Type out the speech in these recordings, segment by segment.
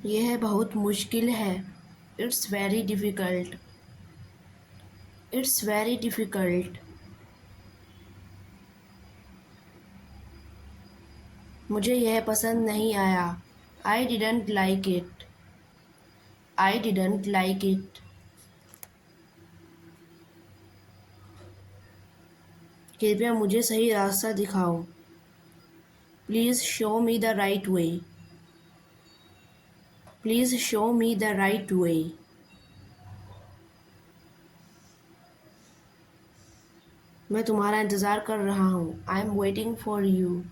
यह बहुत मुश्किल है। It's very difficult. It's very difficult. मुझे यह पसंद नहीं आया। I didn't like it. I didn't like it. कृपया मुझे सही रास्ता दिखाओ। Please show me the right way. Please show me the right way. मैं तुम्हारा इंतज़ार कर रहा हूँ। I am waiting for you.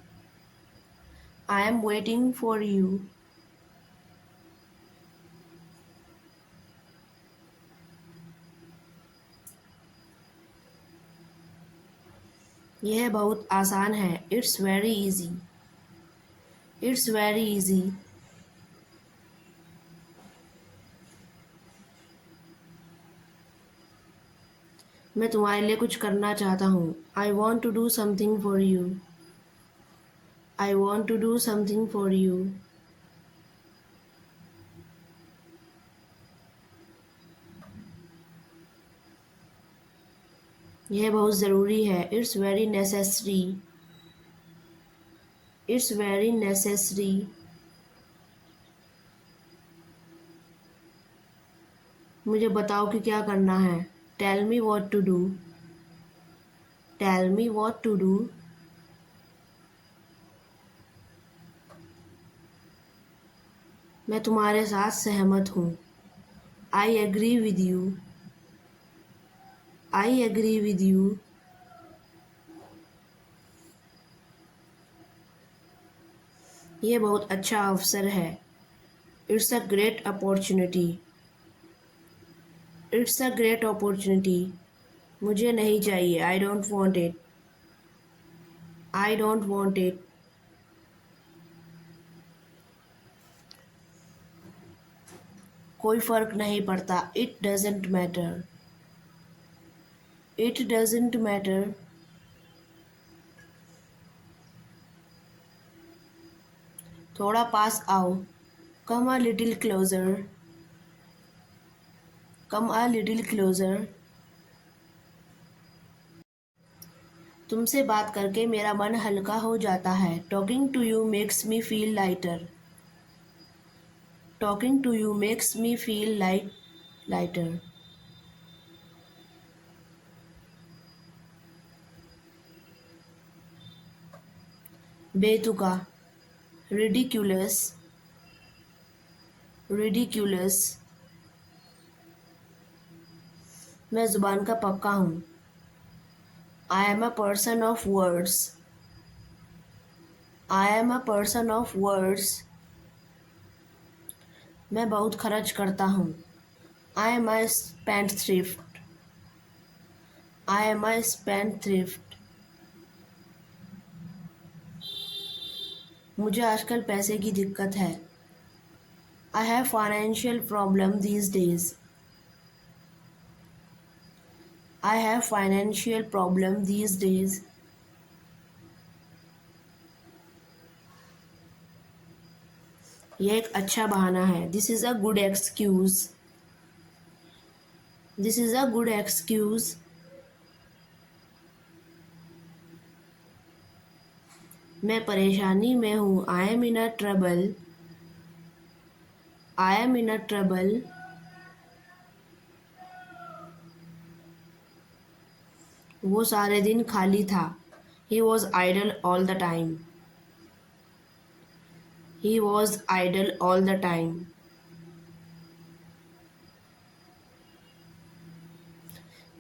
I am waiting for you. यह बहुत आसान है। It's very easy. It's very easy. मैं तुम्हारे लिए कुछ करना चाहता हूँ। I want to do something for you. I want to do something for you. यह बहुत ज़रूरी है। It's very necessary. It's very necessary. मुझे बताओ कि क्या करना है। Tell me what to do. Tell me what to do. मैं तुम्हारे साथ सहमत हूँ। I agree with you. I agree with you. ये बहुत अच्छा अवसर है। It's a great opportunity. It's a great opportunity. मुझे नहीं चाहिए। I don't want it. I don't want it. कोई फ़र्क नहीं पड़ता। It doesn't matter. It doesn't matter. थोड़ा पास आओ। Come a little closer. Come a little closer. तुमसे बात करके मेरा मन हल्का हो जाता है। Talking to you makes me feel lighter. Talking to you makes me feel lighter. बेतुका। रिडिक्यूलस। रिडिक्यूलस। मैं ज़ुबान का पक्का हूँ। I am a person of words. I am a person of words. मैं बहुत खर्च करता हूँ। I am a spendthrift. I am a spendthrift. मुझे आजकल पैसे की दिक्कत है। I have financial problem these days. I have financial problem these days. यह एक अच्छा बहाना है। This is a good excuse. This is a good excuse. मैं परेशानी में हूँ। I am in a trouble. I am in a trouble. वो सारे दिन खाली था। He was idle all the time. He was idle all the time.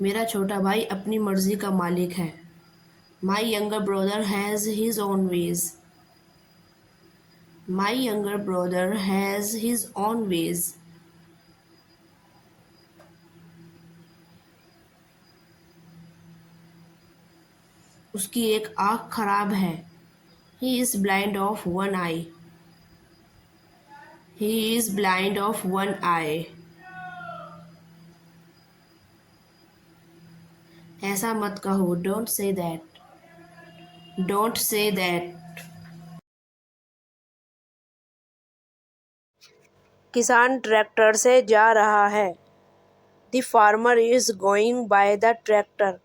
मेरा छोटा भाई अपनी मर्जी का मालिक है। My younger brother has his own ways. My younger brother has his own ways. उसकी एक आँख खराब है। He is blind of one eye. He is blind of one eye. ऐसा मत कहो। Don't say that. Don't say that. किसान tractor से जा रहा है। The farmer is going by the tractor.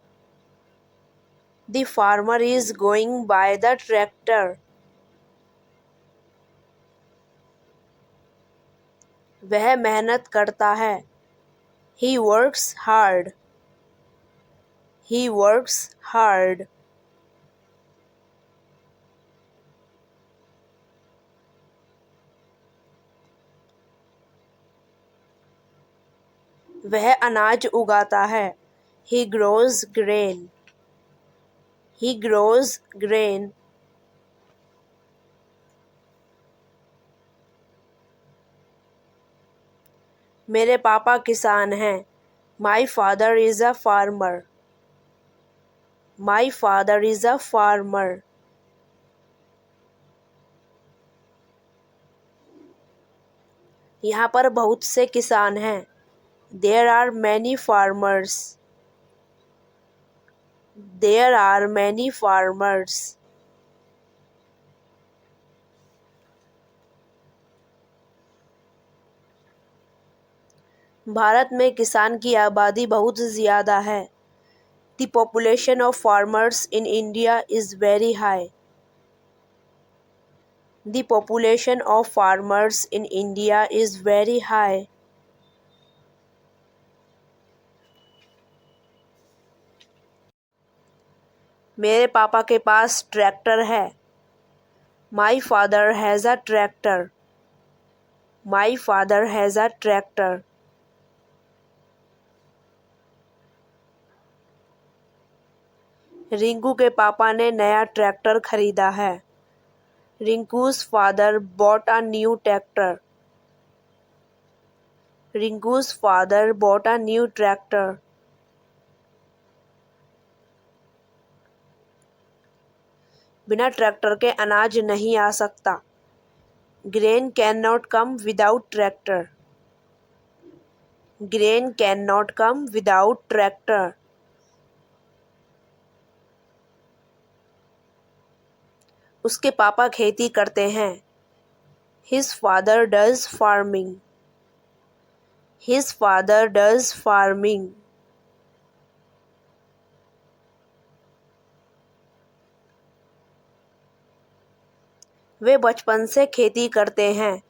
The farmer is going by the tractor. वह मेहनत करता है। He works hard. He works hard. वह अनाज उगाता है। He grows grain. He grows grain. मेरे पापा किसान हैं। My father is a farmer. My father is a farmer. यहाँ पर बहुत से किसान हैं। There are many farmers. There are many farmers. Bharat में किसान की आबादी बहुत ज़्यादा है। The population of farmers in India is very high. The population of farmers in India is very high. मेरे पापा के पास ट्रैक्टर है। My father has a tractor. My father has a tractor. Rinku के पापा ने नया ट्रैक्टर खरीदा है। Rinku's father bought a new tractor. Rinku's father bought a new tractor. बिना ट्रैक्टर के अनाज नहीं आ सकता। Grain can not come without tractor. Grain can not come without tractor. उसके पापा खेती करते हैं। His father does farming. His father does farming. वे बचपन से खेती करते हैं।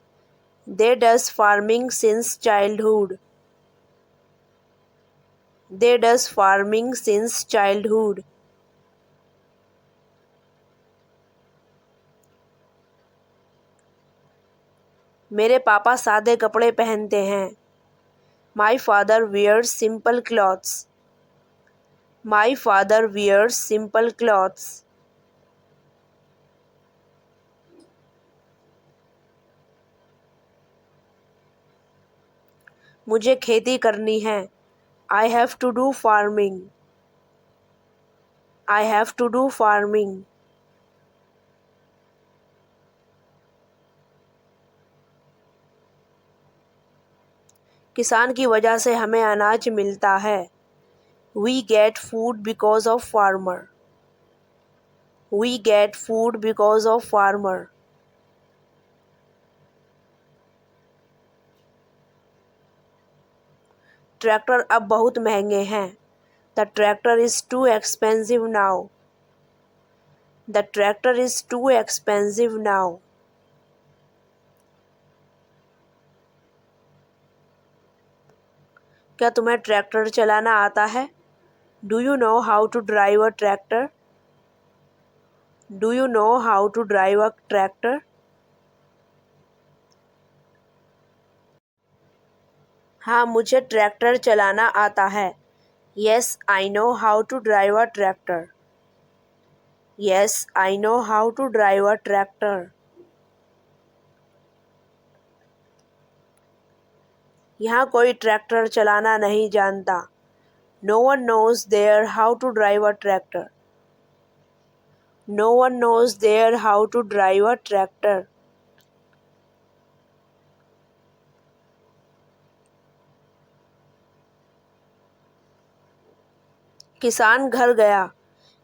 They does farming since childhood. They does farming since childhood. मेरे पापा सादे कपड़े पहनते हैं। My father wears simple clothes. My father wears simple clothes. मुझे खेती करनी है। I have to do farming. I have to do farming. किसान की वजह से हमें अनाज मिलता है। We get food because of farmer. We get food because of farmer. Tractor अब बहुत महंगे हैं। The tractor is too expensive now. The tractor is too expensive now. क्या तुम्हें ट्रैक्टर चलाना आता है? Do you know how to drive a tractor? Do you know how to drive a tractor? हाँ, मुझे ट्रैक्टर चलाना आता है। Yes I know how to drive a tractor. Yes I know how to drive a tractor. यहाँ कोई tractor चलाना नहीं जानता। No one knows there how to drive a tractor. No one knows there how to drive a tractor. किसान घर गया।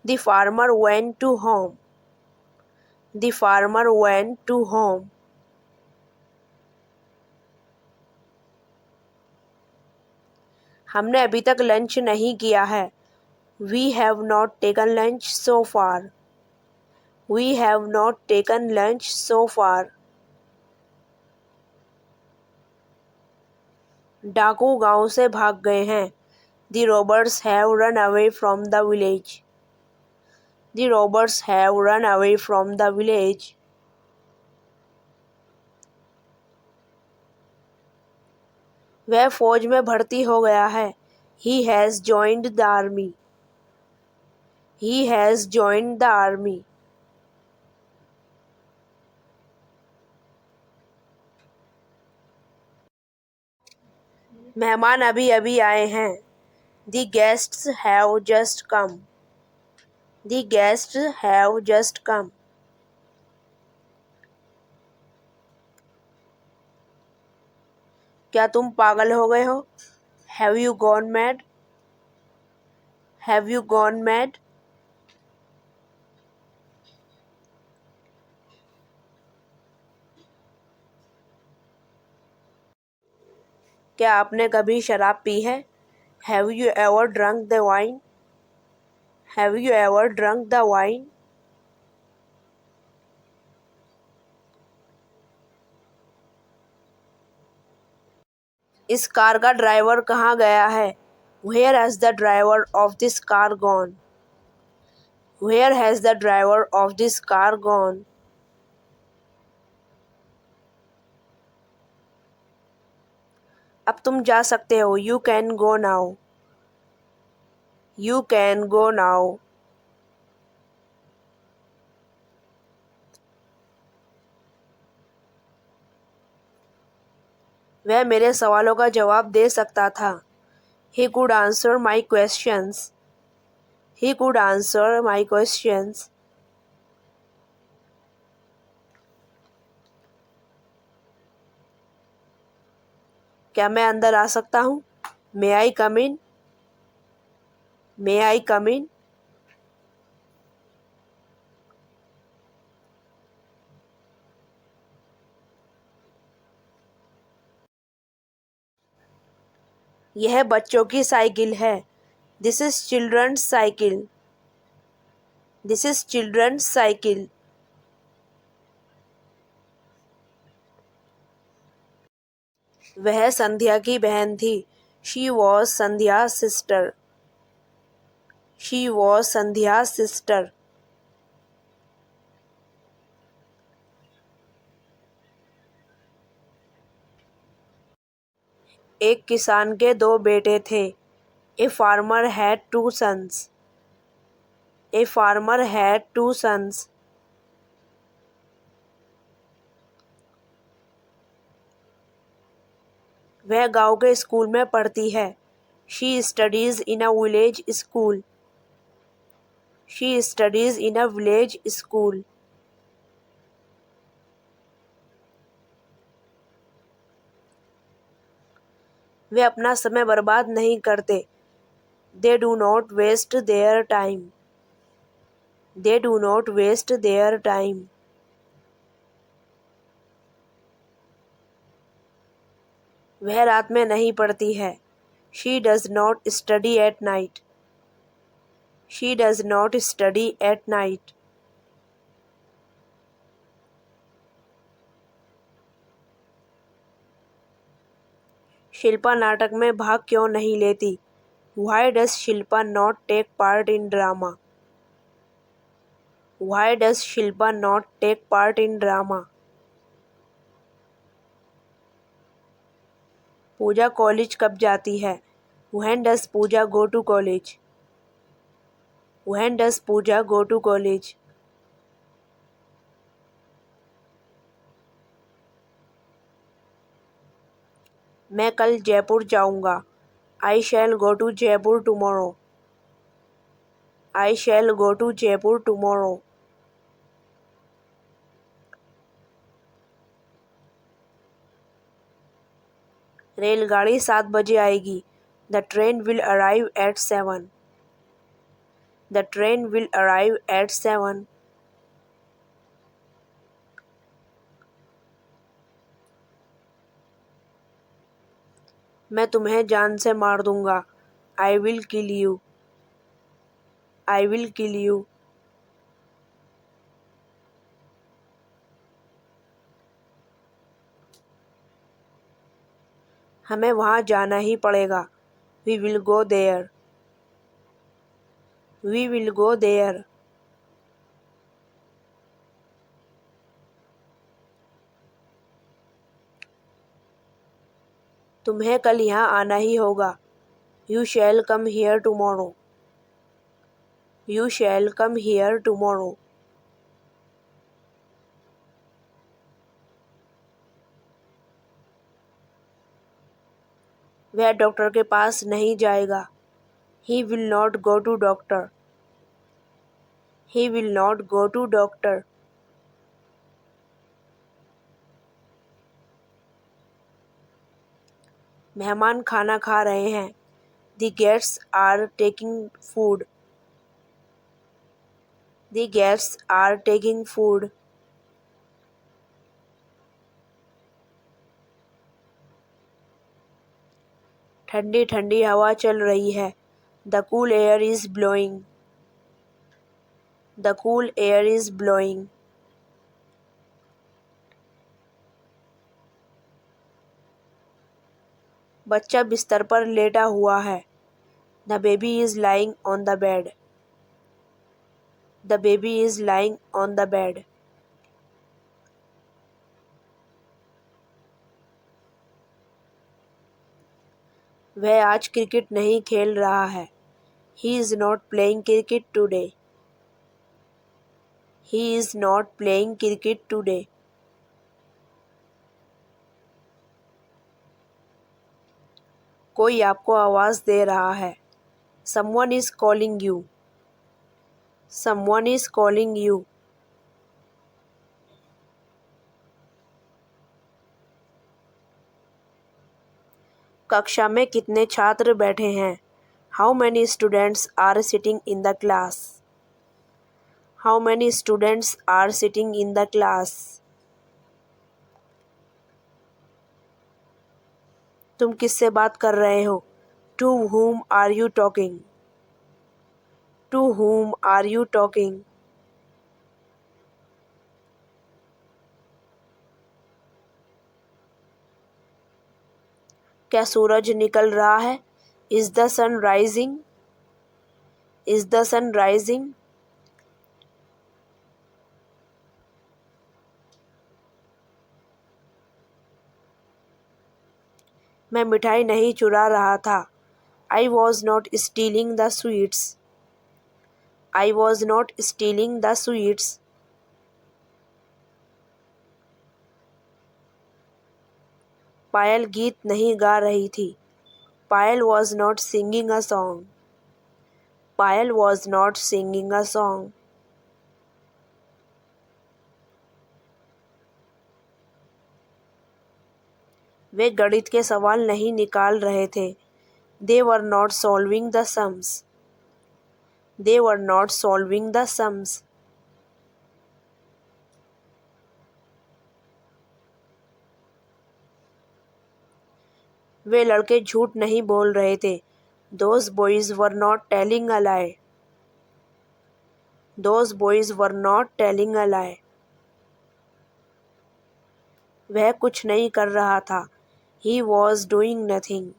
The farmer went to home. The farmer went to home. हमने अभी तक लंच नहीं किया है। We have not taken lunch so far. We have not taken lunch so far. डाकू गांव से भाग गए हैं। The robbers have run away from the village. The robbers have run away from the village. वह फौज में भर्ती हो गया है। He has joined the army. He has joined the army. मेहमान अभी अभी आए हैं। The guests have just come. The guests have just come. क्या तुम पागल हो गए हो? Have you gone mad? Have you gone mad? क्या आपने कभी शराब पी है? Have you ever drunk the wine? Have you ever drunk the wine? इस कार का ड्राइवर कहाँ गया है? Where has the driver of this car gone? Where has the driver of this car gone? अब तुम जा सकते हो। You can go now. You can go now. वह मेरे सवालों का जवाब दे सकता था। He could answer my questions. He could answer my questions. क्या मैं अंदर आ सकता हूँ? May I come in? May I come in? यह बच्चों की साइकिल है। This is children's cycle. This is children's cycle. वह संध्या की बहन थी। She was Sandhya's sister. She was Sandhya's sister. एक किसान के दो बेटे थे। A farmer had two sons. A farmer had two sons. वह गांव के स्कूल में पढ़ती है। She studies in a village school. She studies in a village school. वे अपना समय बर्बाद नहीं करते। They do not waste their time. They do not waste their time. वह रात में नहीं पढ़ती है। She does not study at night. She does not study at night. Shilpa नाटक में भाग क्यों नहीं लेती? Why does Shilpa not take part in drama? Why does Shilpa not take part in drama? Puja college कब जाती है? When does Pooja go to college? When does Pooja go to college? मैं कल जयपुर जाऊंगा। I shall go to Jaipur tomorrow. I shall go to Jaipur tomorrow. रेलगाड़ी 7 बजे आएगी। The train will arrive at 7. The train will arrive at 7. मैं तुम्हें जान से मार दूंगा। I will kill you. I will kill you. हमें वहाँ जाना ही पड़ेगा। We will go there. We will go there. तुम्हें कल यहाँ आना ही होगा। You shall come here tomorrow. You shall come here tomorrow. वह डॉक्टर के पास नहीं जाएगा। He will not go to doctor. He will not go to doctor. मेहमान खाना खा रहे हैं। The guests are taking food. The guests are taking food. ठंडी ठंडी हवा चल रही है। The cool air is blowing. The cool air is blowing. बच्चा बिस्तर पर लेटा हुआ है। The baby is lying on the bed. The baby is lying on the bed. वह आज क्रिकेट नहीं खेल रहा है। He is not playing cricket today. He is not playing cricket today. कोई आपको आवाज़ दे रहा है। Someone is calling you. Someone is calling you. कक्षा में कितने छात्र बैठे हैं। How many students are sitting in the class. How many students are sitting in the class. तुम किससे बात कर रहे हो। To whom are you talking. To whom are you talking. क्या सूरज निकल रहा है। Is the sun rising. Is the sun rising. मैं मिठाई नहीं चुरा रहा था। I was not stealing the sweets. I was not stealing the sweets. Payal गीत नहीं गा रही थी। Payal was not singing a song. Payal was not singing a song. वे गणित के सवाल नहीं निकाल रहे थे। They were not solving the sums. They were not solving the sums. वे लड़के झूठ नहीं बोल रहे थे। Those boys were not telling a lie. Those boys were not telling a lie. वह कुछ नहीं कर रहा था। He was doing nothing.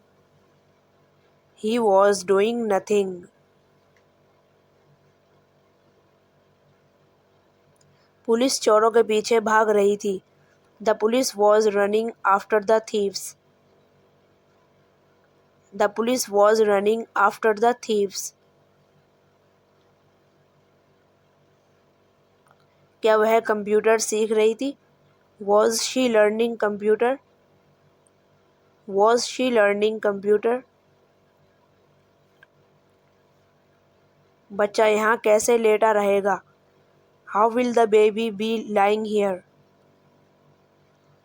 He was doing nothing. Police चोरों के पीछे भाग रही थी। The police was running after the thieves. The police was running after the thieves. क्या वह कंप्यूटर सीख रही थी। Was she learning computer. Was she learning computer. बच्चा यहाँ कैसे लेटा रहेगा। How will the baby be lying here.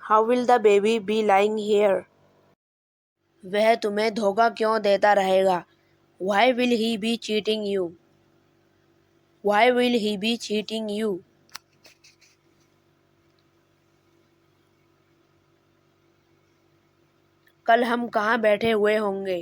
How will the baby be lying here. वह तुम्हें धोखा क्यों देता रहेगा। Why will he be cheating you. Why will he be cheating you. कल हम कहाँ बैठे हुए होंगे?